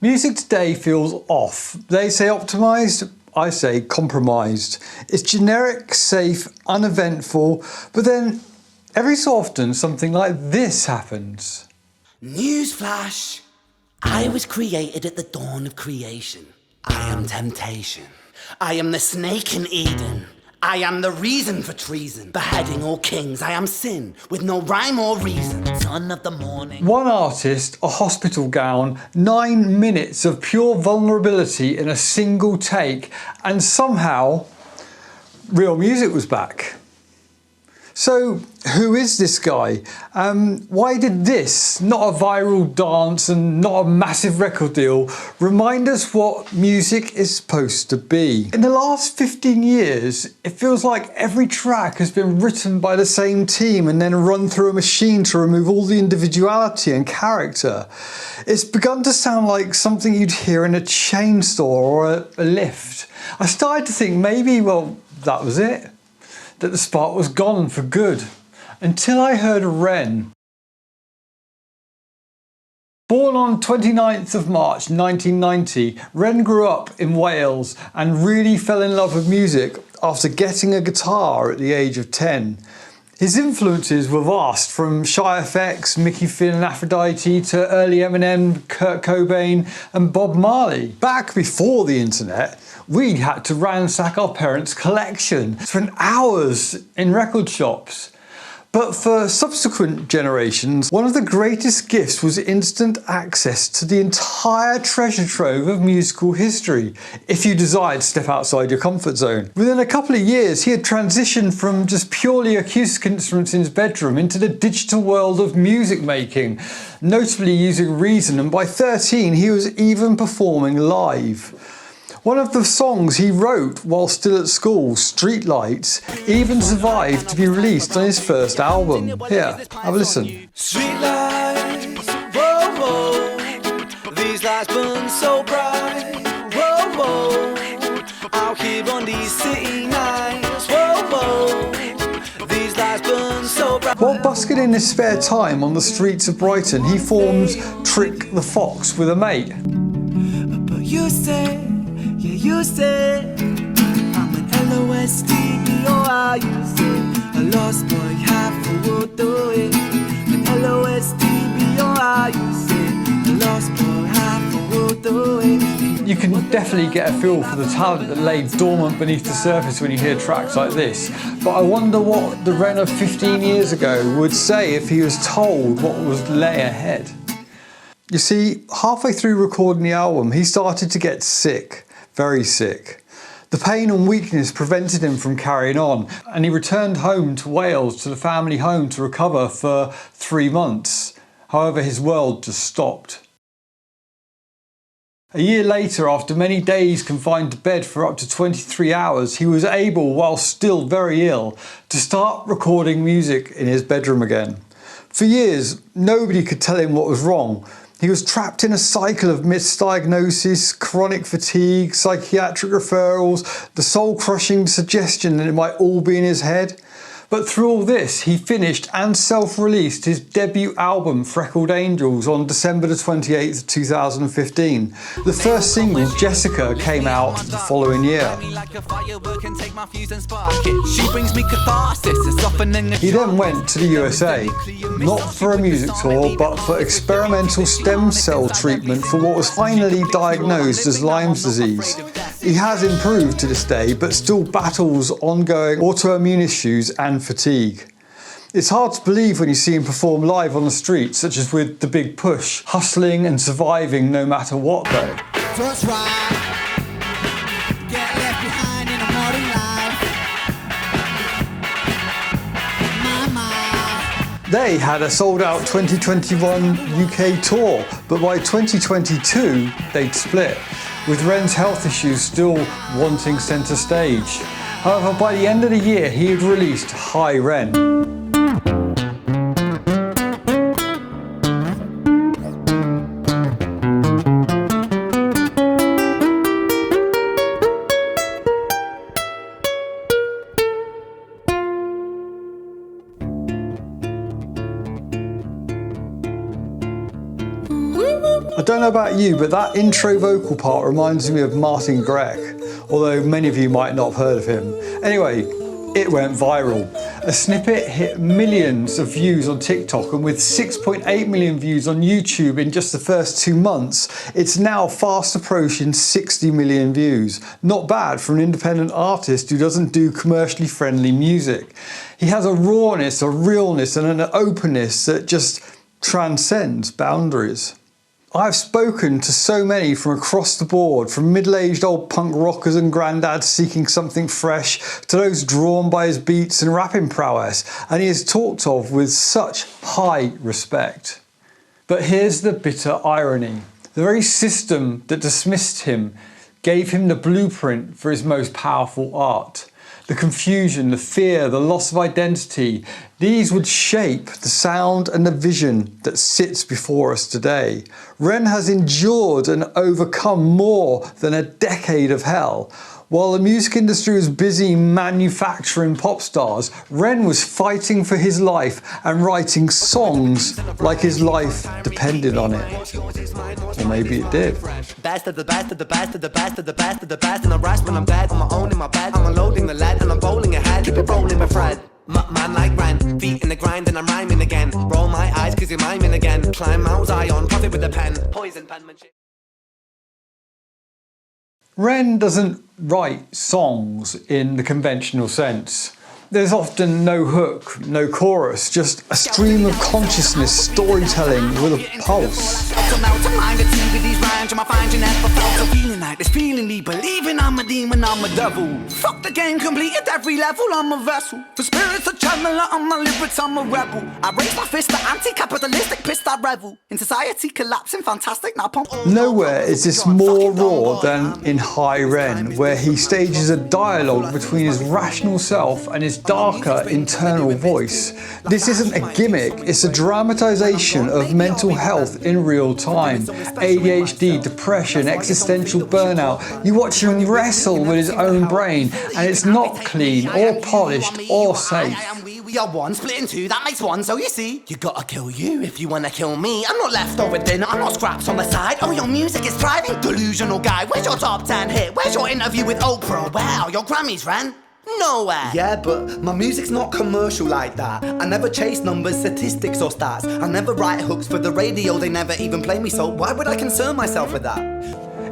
Music today feels off. They say optimised, I say compromised. It's generic, safe, uneventful, but then every so often something like this happens. Newsflash! I was created at the dawn of creation. I am temptation. I am the snake in Eden. I am the reason for treason. Beheading all kings, I am sin, with no rhyme or reason. Son of the morning. One artist, a hospital gown, 9 minutes of pure vulnerability in a single take, and somehow real music was back. So who is this guy? Why did this, not a viral dance and not a massive record deal, remind us what music is supposed to be? In the last 15 years, it feels like every track has been written by the same team and then run through a machine to remove all the individuality and character. It's begun to sound like something you'd hear in a chain store or a lift. I started to think maybe, well, that was it. That the spark was gone for good, until I heard Ren. Born on 29th of March 1990, Ren grew up in Wales and really fell in love with music after getting a guitar at the age of 10. His influences were vast, from Shy FX, Mickey Finn and Aphrodite to early Eminem, Kurt Cobain and Bob Marley. Back before the internet, we had to ransack our parents' collection, spend hours in record shops. But for subsequent generations, one of the greatest gifts was instant access to the entire treasure trove of musical history, if you desired to step outside your comfort zone. Within a couple of years, he had transitioned from just purely acoustic instruments in his bedroom into the digital world of music making, notably using Reason, and by 13 he was even performing live. One of the songs he wrote while still at school, Streetlights, even survived to be released on his first album. Here, have a listen. Streetlights, whoa, whoa, these lights burn so bright, whoa, whoa, out here on these city nights, whoa, whoa, these lights burn so bright. While busking in his spare time on the streets of Brighton, he formed Trick the Fox with a mate. But you say, yeah, you say I'm an LOSTBOI. You say a lost boy half will do it. An LOSTBOI. You say a lost boy half will do it. You can definitely get a feel for the talent that lay dormant beneath the surface when you hear tracks like this. But I wonder what the Ren of 15 years ago would say if he was told what was lay ahead. You see, halfway through recording the album, he started to get sick. Very sick. The pain and weakness prevented him from carrying on, and he returned home to Wales, to the family home, to recover for 3 months. However, his world just stopped. A year later, after many days confined to bed for up to 23 hours, he was able, while still very ill, to start recording music in his bedroom again. For years, nobody could tell him what was wrong. He was trapped in a cycle of misdiagnosis, chronic fatigue, psychiatric referrals, the soul-crushing suggestion that it might all be in his head. But through all this, he finished and self-released his debut album, Freckled Angels, on December the 28th, 2015. The first single, Jessica, came out the following year. He then went to the USA, not for a music tour, but for experimental stem cell treatment for what was finally diagnosed as Lyme's disease. He has improved to this day, but still battles ongoing autoimmune issues and fatigue. It's hard to believe when you see him perform live on the streets, such as with The Big Push, hustling and surviving no matter what though. First ride, get left behind in a modern life. Mama. They had a sold-out 2021 UK tour, but by 2022 they'd split, with Ren's health issues still wanting centre stage. However, by the end of the year, he had released Hi Ren. I don't know know about you, but that intro vocal part reminds me of Martin Grech, although many of you might not have heard of him. Anyway, it went viral. A snippet hit millions of views on TikTok, and with 6.8 million views on YouTube in just the first 2 months, it's now fast approaching 60 million views. Not bad for an independent artist who doesn't do commercially friendly music. He has a rawness, a realness, and an openness that just transcends boundaries. I've spoken to so many from across the board, from middle-aged old punk rockers and granddads seeking something fresh, to those drawn by his beats and rapping prowess, and he is talked of with such high respect. But here's the bitter irony. The very system that dismissed him gave him the blueprint for his most powerful art. The confusion, the fear, the loss of identity, these would shape the sound and the vision that sits before us today. Ren has endured and overcome more than a decade of hell. While the music industry was busy manufacturing pop stars, Ren was fighting for his life and writing songs like his life depended on it. Or maybe it did. Best of the best of the best of the best of the best of the best, and I rest when I'm dead on my own in my bed. I'm unloading the lead and I'm bowling ahead, keep it rolling my Fred. Man like Ren, feet in the grind and I'm rhyming again. Roll my eyes cause you're miming again. Climb Mount Zion, profit with the pen. Poison penmanship. Ren doesn't write songs in the conventional sense. There's often no hook, no chorus, just a stream of consciousness storytelling with a pulse. Believing I'm a demon, I'm a devil. Fuck the game, completed every level, I'm a vessel. For spirits a channeler, I'm my lyrics, I'm a rebel. I raise my fist at anti-capitalistic, pissed I revel. In society collapsing, fantastic, now pump. Nowhere is this more raw than in Hi Ren, where he stages a dialogue between his rational self and his darker internal voice. This isn't a gimmick, it's a dramatization of mental health in real time. ADHD, depression, existential burnout. You watch him wrestle with his own brain, and it's not clean or polished or safe. We are one, split in two, that makes one, so you see, you gotta kill you if you wanna kill me. I'm not leftover dinner, I'm not scraps on the side. Oh, your music is thriving, delusional guy. Where's your top 10 hit? Where's your interview with Oprah? Wow, your Grammys, Ren? Nowhere. Yeah, but my music's not commercial like that. I never chase numbers, statistics or stats. I never write hooks for the radio, they never even play me, so why would I concern myself with that?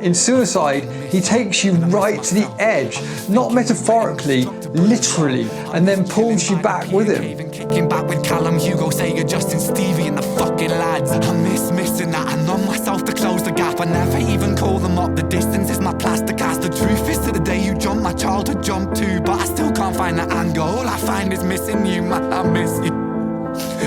In Suicide, he takes you right to the edge, not metaphorically, literally, and then pulls you back with him. Even kicking back with Callum, Hugo, Sager, Justin, Stevie and the fucking lads. I miss missing that, I numb myself to close the gap. I never even call them up, the distance is my plaster cast. The truth is to the day you jump, my childhood jumped too. But I still can't find the anger, all I find is missing you, man, I miss you.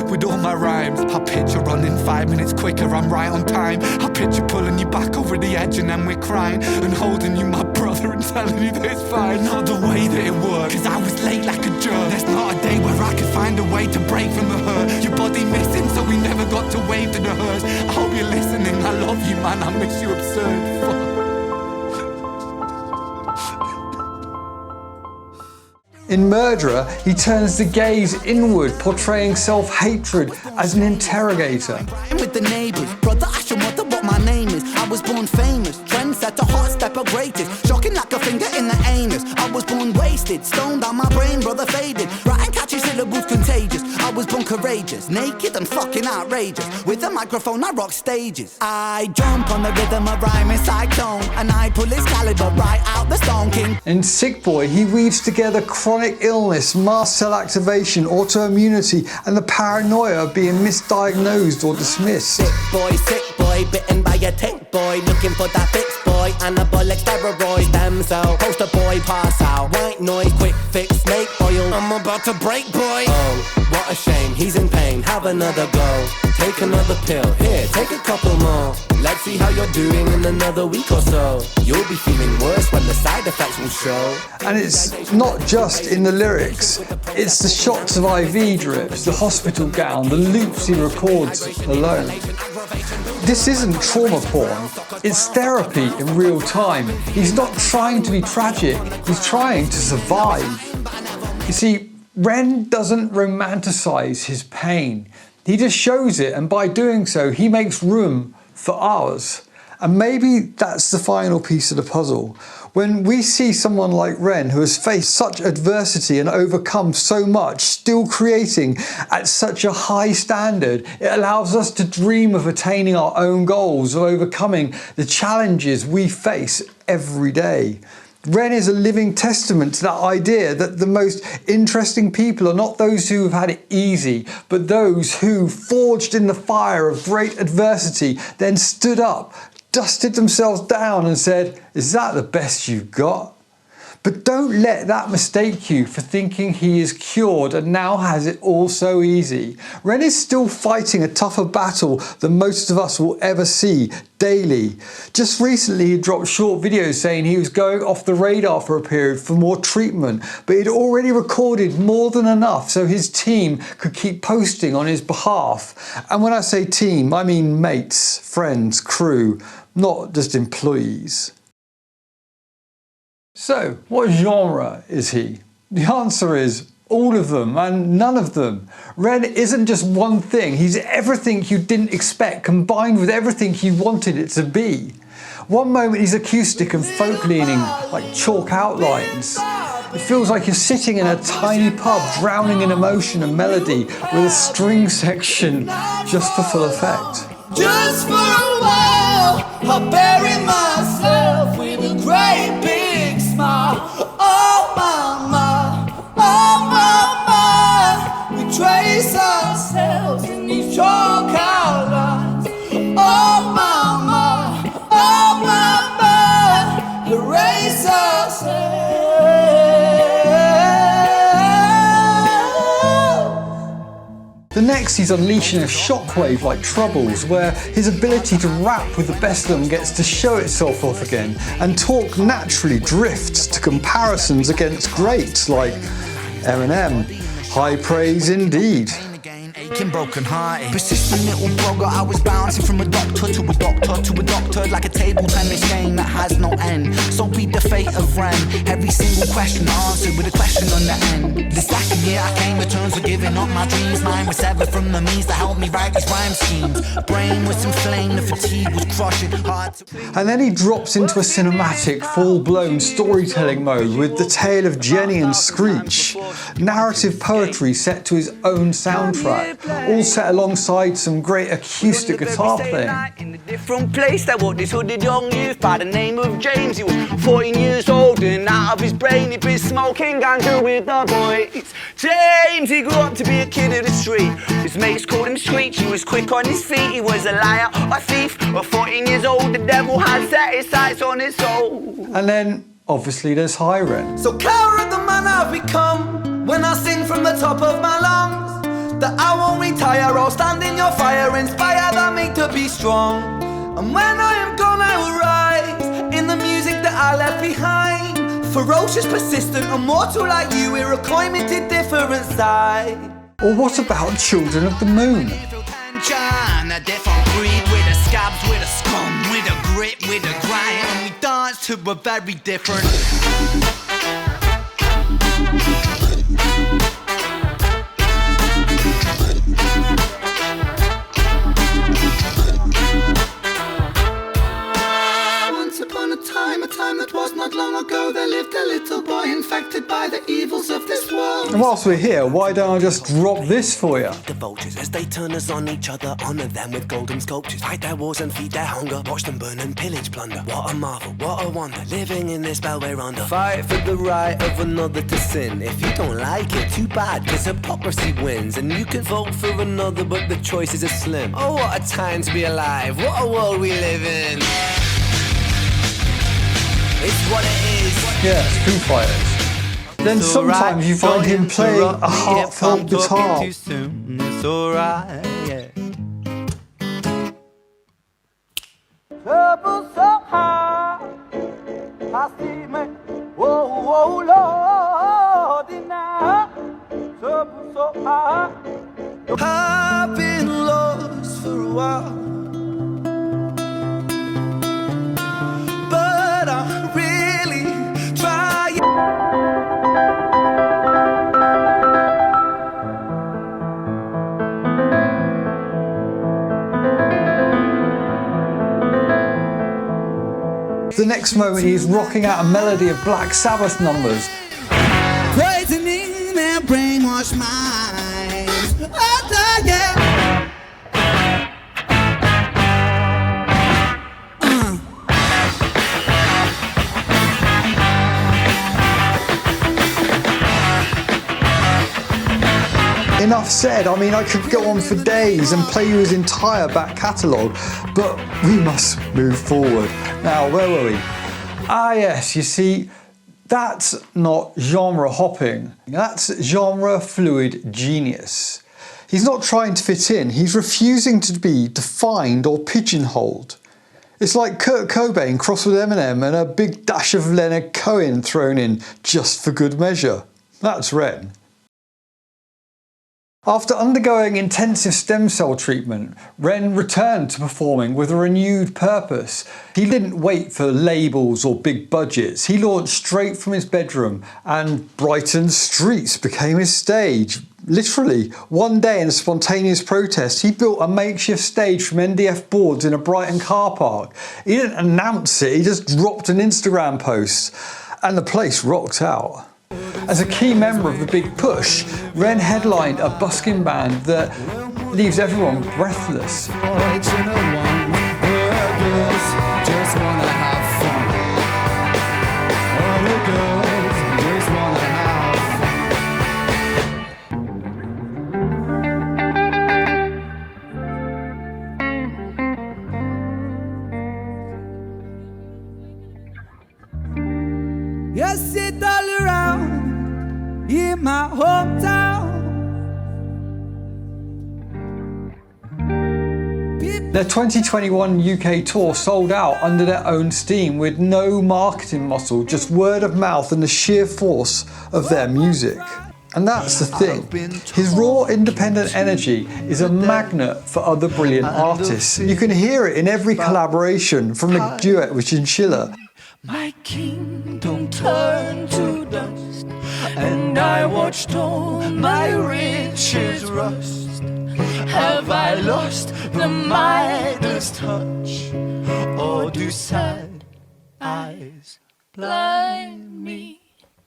With all my rhymes, I picture running 5 minutes quicker, I'm right on time. I picture pulling you back over the edge and then we're crying, and holding you, my brother, and telling you that it's fine. Not the way that it works, cause I was late like a jerk. There's not a day where I could find a way to break from the hurt. Your body missing, so we never got to wave to the hers. I hope you're listening, I love you, man, I miss you absurd. Fuck. In Murderer, he turns the gaze inward, portraying self-hatred as an interrogator. With the neighbours, brother, ask your mother what my name is. I was born famous, trendsetter, hot stepper, greatest. Shocking like a finger in the anus. I was born wasted, stoned on my brain, brother faded. Writing catchy syllables contagious. I was born courageous, naked and fucking outrageous. With a microphone, I rock stages. I jump on the rhythm of rhyming cyclone, and I pull Excalibur right out the Stone King. In Sick Boy, he weaves together chronic illness, mast cell activation, autoimmunity, and the paranoia of being misdiagnosed or dismissed. Sick boy, bitten by a tick boy, looking for that fix boy, anabolic steroids, damn cell, poster boy, pass out, white noise, quick fix, snake oil, I'm about to break boy. Oh, what a shame, he's in pain, have another go, take another pill, here, take a couple more, let's see how you're doing in another week or so, you'll be feeling worse when the side effects will show. And it's not just in the lyrics, it's the shots of IV drips, the hospital gown, the loops he records alone. This isn't trauma porn, it's therapy in real time. He's not trying to be tragic, he's trying to survive. You see, Ren doesn't romanticize his pain. He just shows it, and by doing so, he makes room for ours. And maybe that's the final piece of the puzzle. When we see someone like Ren, who has faced such adversity and overcome so much, still creating at such a high standard, it allows us to dream of attaining our own goals, of overcoming the challenges we face every day. Ren is a living testament to that idea that the most interesting people are not those who have had it easy, but those who, forged in the fire of great adversity, then stood up, dusted themselves down and said, "Is that the best you've got?" But don't let that mistake you for thinking he is cured and now has it all so easy. Ren is still fighting a tougher battle than most of us will ever see daily. Just recently he dropped short videos saying he was going off the radar for a period for more treatment, but he'd already recorded more than enough so his team could keep posting on his behalf. And when I say team, I mean mates, friends, crew, not just employees. So, what genre is he? The answer is all of them and none of them. Ren isn't just one thing, he's everything you didn't expect combined with everything you wanted it to be. One moment he's acoustic and folk leaning, like chalk outlines. It feels like you're sitting in a tiny pub drowning in emotion and melody with a string section just for full effect. Just for a while, I'll bury myself with a great big smile. Oh mama, we trace ourselves in these chalk outlines. Oh mama, erase ourselves. The next he's unleashing a shockwave like Troubles, where his ability to rap with the best of them gets to show itself off again, and talk naturally drifts to comparisons against greats like Eminem. High praise indeed. Aching, broken hearted, persistent little blogger. I was bouncing from a doctor to a doctor to a doctor, like a table tennis game that has no end. So be the fate of Ren. Every single question answered with a question on the end. The second year I came to terms with giving up my dreams. Mine was severed from the means that helped me write these rhyme schemes. Brain was inflamed, the fatigue was crushing. And then he drops into a cinematic, full-blown storytelling mode with the tale of Jenny and Screech. Narrative poetry set to his own soundtrack, all set alongside some great acoustic guitar playing. In a different place, there was this hooded young youth by the name of James. He was 14 years old and out of his brain he'd been smoking ganja with the boys. James, he grew up to be a kid of the street. His mates called him Screech. He was quick on his feet. He was a liar, a thief. At 14 years old, the devil had set his sights on his soul. And then, obviously, there's Hi Ren. So coward the man I've become when I sing from the top of my lungs. That I won't retire, I'll stand in your fire, inspire that me to be strong. And when I am gone, I will rise in the music that I left behind. Ferocious, persistent, immortal like you, we're a coimented different side. Or what about Children of the Moon? John, a different breed with a scabs, with a scum, with a grit, with a grind, and we dance to a very different. A time that was not long ago, there lived a little boy infected by the evils of this world. And whilst we're here, why don't I just drop this for you? The vultures, as they turn us on each other, honour them with golden sculptures. Fight their wars and feed their hunger, watch them burn and pillage plunder. What a marvel, what a wonder, living in this spell we're under. Fight for the right of another to sin. If you don't like it, too bad, cause hypocrisy wins. And you can vote for another, but the choices are slim. Oh, what a time to be alive, what a world we live in. It's what it is. Yeah, it's Foo Fighters. Then sometimes you find him playing a heartfelt guitar. It's alright, yeah. Trouble so high, I see me. Whoa, Lord, now. Trouble so high. I've been lost for a while. But I'm really trying. The next moment he's rocking out a melody of Black Sabbath numbers. Poisoning their brainwashed minds. Oh, yeah. Enough said. I mean, I could go on for days and play you his entire back catalogue, but we must move forward. Now, where were we? Ah yes, you see, that's not genre hopping, that's genre fluid genius. He's not trying to fit in, he's refusing to be defined or pigeonholed. It's like Kurt Cobain crossed with Eminem and a big dash of Leonard Cohen thrown in just for good measure. That's Ren. After undergoing intensive stem cell treatment, Ren returned to performing with a renewed purpose. He didn't wait for labels or big budgets. He launched straight from his bedroom, and Brighton's streets became his stage. Literally, one day in a spontaneous protest, he built a makeshift stage from MDF boards in a Brighton car park. He didn't announce it, he just dropped an Instagram post, and the place rocked out. As a key member of the Big Push, Ren headlined a busking band that leaves everyone breathless. You sit all around in my hometown. Their 2021 UK tour sold out under their own steam with no marketing muscle, just word of mouth and the sheer force of their music. And that's the thing, his raw independent energy is a magnet for other brilliant artists. You can hear it in every collaboration, from the duet with Chinchilla. My kingdom turned to dust, and I watched all my riches rust. Have I lost the Midas touch, or do sad eyes blind me?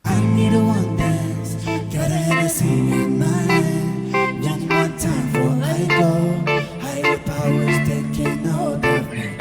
I need a one dance, got a Hennessy in my hand. One more time before I go, higher powers taking hold of me.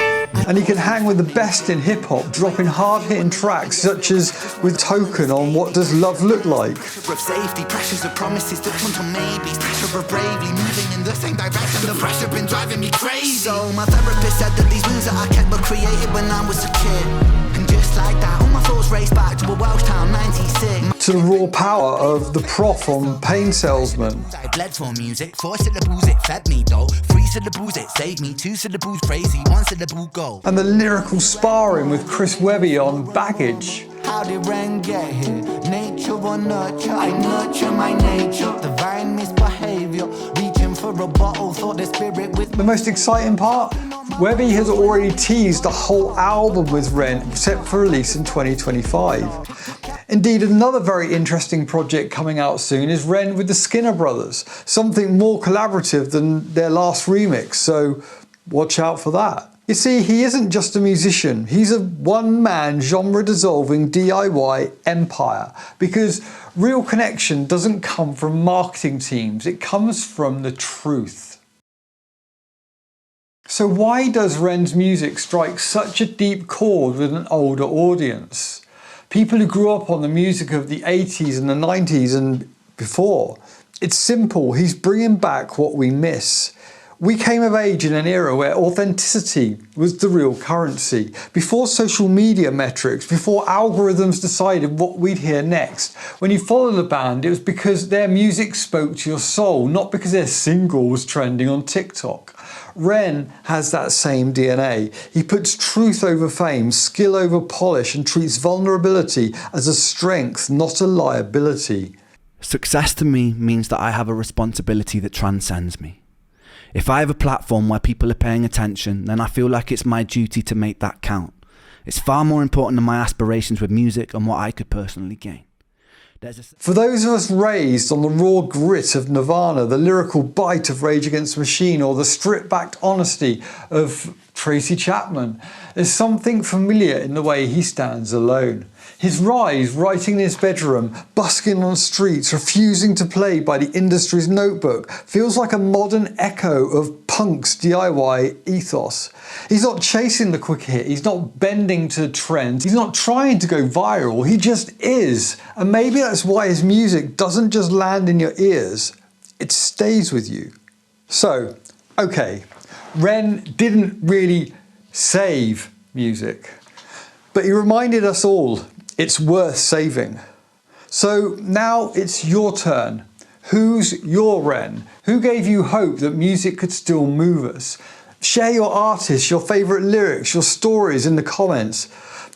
And he can hang with the best in hip-hop, dropping hard-hitting tracks such as with Token on What Does Love Look Like. Pressure of safety, pressures of promises to come to maybes, pressure of bravely moving in the same direction. The pressure been driving me crazy. So my therapist said that these wounds that I kept were created when I was a kid. And just like that, all my thoughts raced back to a Welsh town, 96. To the raw power of the Prof on Pain Salesman. I bled for music, 4 syllables it fed me though, 3 syllables it saved me, 2 syllables crazy, 1 syllable go. And the lyrical sparring with Chris Webby on Baggage. How did Ren get here? Nature or nurture? I nurture my nature. Divine misbehavior. Reaching for a bottle, thought the spirit with The most exciting part? Webby has already teased a whole album with Ren set for release in 2025. Indeed, another very interesting project coming out soon is Ren with the Skinner Brothers, something more collaborative than their last remix, so watch out for that. You see, he isn't just a musician, he's a one-man genre-dissolving DIY empire, because real connection doesn't come from marketing teams, it comes from the truth. So why does Ren's music strike such a deep chord with an older audience? People who grew up on the music of the 80s and the 90s and before. It's simple, he's bringing back what we miss. We came of age in an era where authenticity was the real currency. Before social media metrics, before algorithms decided what we'd hear next. When you followed the band, it was because their music spoke to your soul, not because their single was trending on TikTok. Ren has that same DNA. He puts truth over fame, skill over polish, and treats vulnerability as a strength, not a liability. Success to me means that I have a responsibility that transcends me. If I have a platform where people are paying attention, then I feel like it's my duty to make that count. It's far more important than my aspirations with music and what I could personally gain. For those of us raised on the raw grit of Nirvana, the lyrical bite of Rage Against the Machine, or the stripped-back honesty of Tracy Chapman. There's something familiar in the way he stands alone. His rise, writing in his bedroom, busking on streets, refusing to play by the industry's notebook, feels like a modern echo of punk's DIY ethos. He's not chasing the quick hit, he's not bending to trends, he's not trying to go viral, he just is. And maybe that's why his music doesn't just land in your ears, it stays with you. So, okay, Ren didn't really save music, but he reminded us all it's worth saving. So now it's your turn. Who's your Ren? Who gave you hope that music could still move us? Share your artists, your favourite lyrics, your stories in the comments.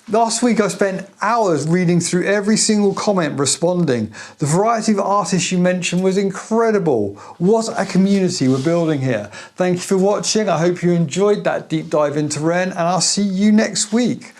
Last week I spent hours reading through every single comment responding. The variety of artists you mentioned was incredible. What a community we're building here. Thank you for watching. I hope you enjoyed that deep dive into Ren, and I'll see you next week.